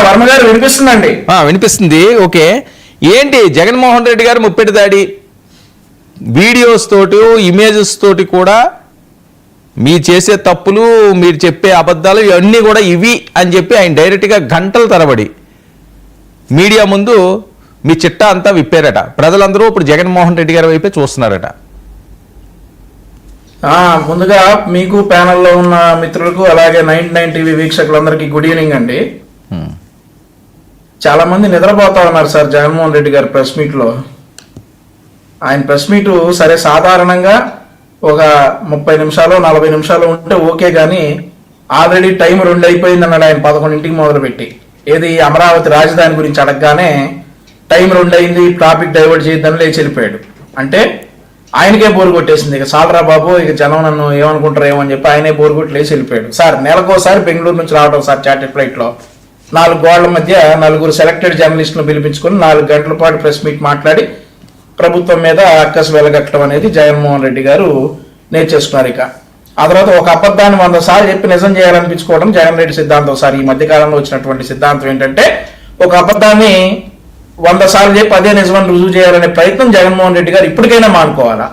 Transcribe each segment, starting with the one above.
వర్మ గారు వినిపిస్తుందండి? వినిపిస్తుంది. ఓకే, ఏంటి జగన్మోహన్ రెడ్డి గారు ముప్పెటి దాడి వీడియోస్ తోటి ఇమేజెస్ తోటి కూడా మీరు చేసే తప్పులు, మీరు చెప్పే అబద్ధాలు ఇవన్నీ కూడా ఇవి అని చెప్పి ఆయన డైరెక్ట్గా గంటల తరబడి మీడియా ముందు మీ చిట్టా అంతా విప్పారట. ప్రజలందరూ ఇప్పుడు జగన్మోహన్ రెడ్డి గారి వైపే చూస్తున్నారట. ముందుగా మీకు ప్యానెల్లో ఉన్న మిత్రులకు అలాగే 99 టీవీ వీక్షకులందరికీ గుడ్ ఈవినింగ్ అండి. చాలా మంది నిద్రపోతా ఉన్నారు సార్ జగన్మోహన్ రెడ్డి గారి ప్రెస్ మీట్లో. ఆయన ప్రెస్ మీటు సరే సాధారణంగా ఒక 30 నిమిషాలు 40 నిమిషాలు ఉంటే ఓకే, కానీ ఆల్రెడీ టైం 2 అయిపోయింది అన్నాడు ఆయన 11ంటికి మొదలుపెట్టి. ఏది అమరావతి రాజధాని గురించి అడగగానే టైం 2 అయింది, టాపిక్ డైవర్ట్ చేయొద్దని లేచి వెళ్ళిపోయాడు. అంటే ఆయనకే బోరు కొట్టేసింది, ఇక సాలరా బాబు, ఇక జనం నన్ను ఏమనుకుంటారు ఏమో అని చెప్పి ఆయనే బోరు కొట్టి లేచి వెళ్ళిపోయాడు. సార్ నెలకోసారి బెంగళూరు నుంచి రావడం సార్ చార్టెడ్ ఫ్లైట్లో 4 గోడల మధ్య 4 సెలెక్టెడ్ జర్నలిస్టులను పిలిపించుకొని 4 గంటల పాటు ప్రెస్ మీట్ మాట్లాడి ప్రభుత్వం మీద అక్కసు వెలగట్టడం అనేది జగన్మోహన్ రెడ్డి గారు నేర్చేసుకున్నారు. ఇక ఆ తర్వాత ఒక అబద్ధాన్ని 100 సార్లు చెప్పి నిజం చేయాలనిపించుకోవడం జగన్ రెడ్డి సిద్ధాంతం. సార్ ఈ మధ్యకాలంలో వచ్చినటువంటి సిద్ధాంతం ఏంటంటే ఒక అబద్ధాన్ని 100 సార్లు చెప్పి అదే నిజమని రుజువు చేయాలనే ప్రయత్నం జగన్మోహన్ రెడ్డి గారు ఇప్పటికైనా మానుకోవాలా.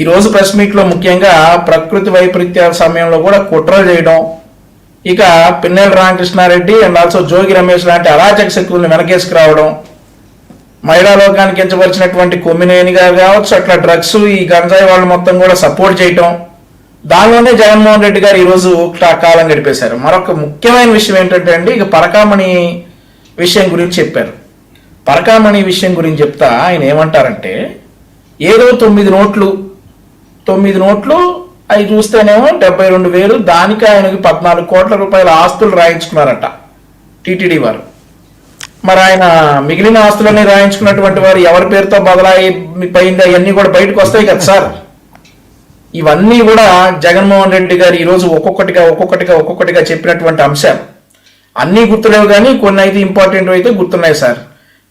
ఈ రోజు ప్రెస్ మీట్ లో ముఖ్యంగా ప్రకృతి వైపరీత్యాల సమయంలో కూడా కుట్రలు చేయడం, ఇక పిన్నెల రామకృష్ణారెడ్డి అండ్ ఆల్సో జోగి రమేష్ లాంటి అరాచక శక్తులను వెనకేసుకురావడం, మహిళా లోకానికి కించపరిచినటువంటి కొమ్మినేని గారు కావచ్చు, అట్లా డ్రగ్స్ ఈ గంజాయి వాళ్ళు మొత్తం కూడా సపోర్ట్ చేయటం, దానిలోనే జగన్మోహన్ రెడ్డి గారు ఈరోజు కాలం గడిపేశారు. మరొక ముఖ్యమైన విషయం ఏంటంటే అండి, ఇక పరకామణి విషయం గురించి చెప్పారు. పరకామణి విషయం గురించి చెప్తా ఆయన ఏమంటారంటే, ఏదో 9 నోట్లు అవి చూస్తేనేమో 72,000, దానికి ఆయనకి 14 కోట్ల రూపాయల ఆస్తులు రాయించుకున్నారట టీటీడీ వారు. మరి ఆయన మిగిలిన ఆస్తులన్నీ రాయించుకున్నటువంటి వారు ఎవరి పేరుతో బదలాయిపోయింది అవన్నీ కూడా బయటకు వస్తాయి కదా సార్. ఇవన్నీ కూడా జగన్మోహన్ రెడ్డి గారు ఈరోజు ఒక్కొక్కటిగా చెప్పినటువంటి అంశాలు. అన్నీ గుర్తులేవు కానీ కొన్ని అయితే ఇంపార్టెంట్ అయితే గుర్తున్నాయి సార్.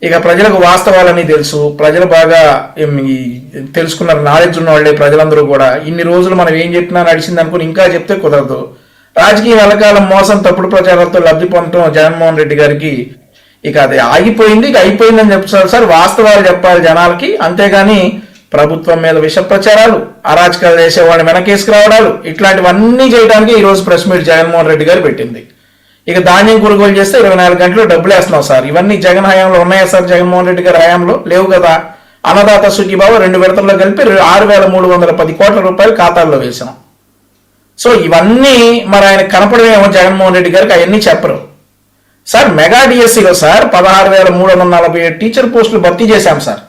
ఇక ప్రజలకు వాస్తవాలన్నీ తెలుసు, ప్రజలు బాగా తెలుసుకున్నారు, నాలెడ్జ్ ఉన్న వాళ్ళే ప్రజలందరూ కూడా. ఇన్ని రోజులు మనం ఏం చెప్పినా నడిచింది అనుకుని ఇంకా చెప్తే కుదరదు. రాజకీయ వెలకాలం మోసం, తప్పుడు ప్రచారాలతో లబ్ధి పొందడం జగన్మోహన్ రెడ్డి గారికి ఇక అది ఆగిపోయింది. ఇక అయిపోయిందని చెప్తారు సార్. వాస్తవాలు చెప్పాలి జనాలకి, అంతేగాని ప్రభుత్వం మీద విష ప్రచారాలు, అరాచకాలు చేసే వాళ్ళని వెనకేసుకురావడాలు, ఇట్లాంటివన్నీ చేయడానికి ఈరోజు ప్రెస్ మీట్ జగన్మోహన్ రెడ్డి గారు పెట్టింది. ఇక ధాన్యం కొనుగోలు చేస్తే 24 గంటలు డబ్బులు వేస్తున్నాం సార్. ఇవన్నీ జగన్ హయాంలో ఉన్నాయా సార్? జగన్మోహన్ రెడ్డి గారి హయాంలో లేవు కదా. అన్నదాత సుఖీబాబు 2 విడతల్లో కలిపి 6,310 కోట్ల రూపాయలు ఖాతాల్లో వేసాం. సో ఇవన్నీ మరి ఆయన కనపడమేమో జగన్మోహన్ రెడ్డి గారికి, అవన్నీ చెప్పరు సార్. మెగా డిఎస్సిలో సార్ 16,347 టీచర్ పోస్టులు భర్తీ చేశాం సార్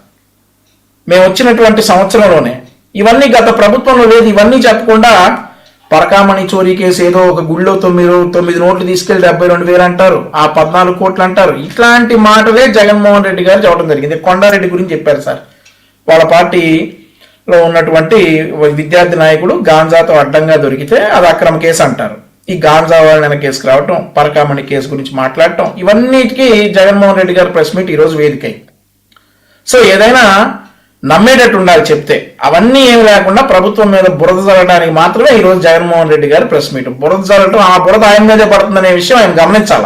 మేము వచ్చినటువంటి సంవత్సరంలోనే. ఇవన్నీ గత ప్రభుత్వంలో లేదు. ఇవన్నీ చెప్పకుండా పరకామణి చోరీ కేసు ఏదో ఒక గుళ్ళో 9 నోట్లు తీసుకెళ్లి 72,000 అంటారు, ఆ 14 కోట్లు అంటారు. ఇట్లాంటి మాటలే జగన్మోహన్ రెడ్డి గారు చెప్పడం జరిగింది. కొండారెడ్డి గురించి చెప్పారు సార్. వాళ్ళ పార్టీలో ఉన్నటువంటి విద్యార్థి నాయకుడు గాంజాతో అడ్డంగా దొరికితే అది అక్రమ కేసు అంటారు. ఈ గాంజా వాళ్ళని కేసుకు రావటం, పరకామణి కేసు గురించి మాట్లాడటం, ఇవన్నిటికీ జగన్మోహన్ రెడ్డి గారి ప్రెస్ మీట్ ఈరోజు వేదికై. సో ఏదైనా నమ్మేటట్టు ఉండాలి చెప్తే. అవన్నీ ఏమి లేకుండా ప్రభుత్వం మీద బురద చల్లడానికి మాత్రమే ఈరోజు జగన్మోహన్ రెడ్డి గారి ప్రెస్ మీట్. బురద చల్లటం, ఆ బురద ఆయన మీదే పడుతుందనే విషయం ఆయన గమనించాల.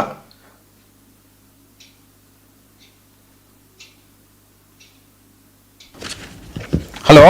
హలో.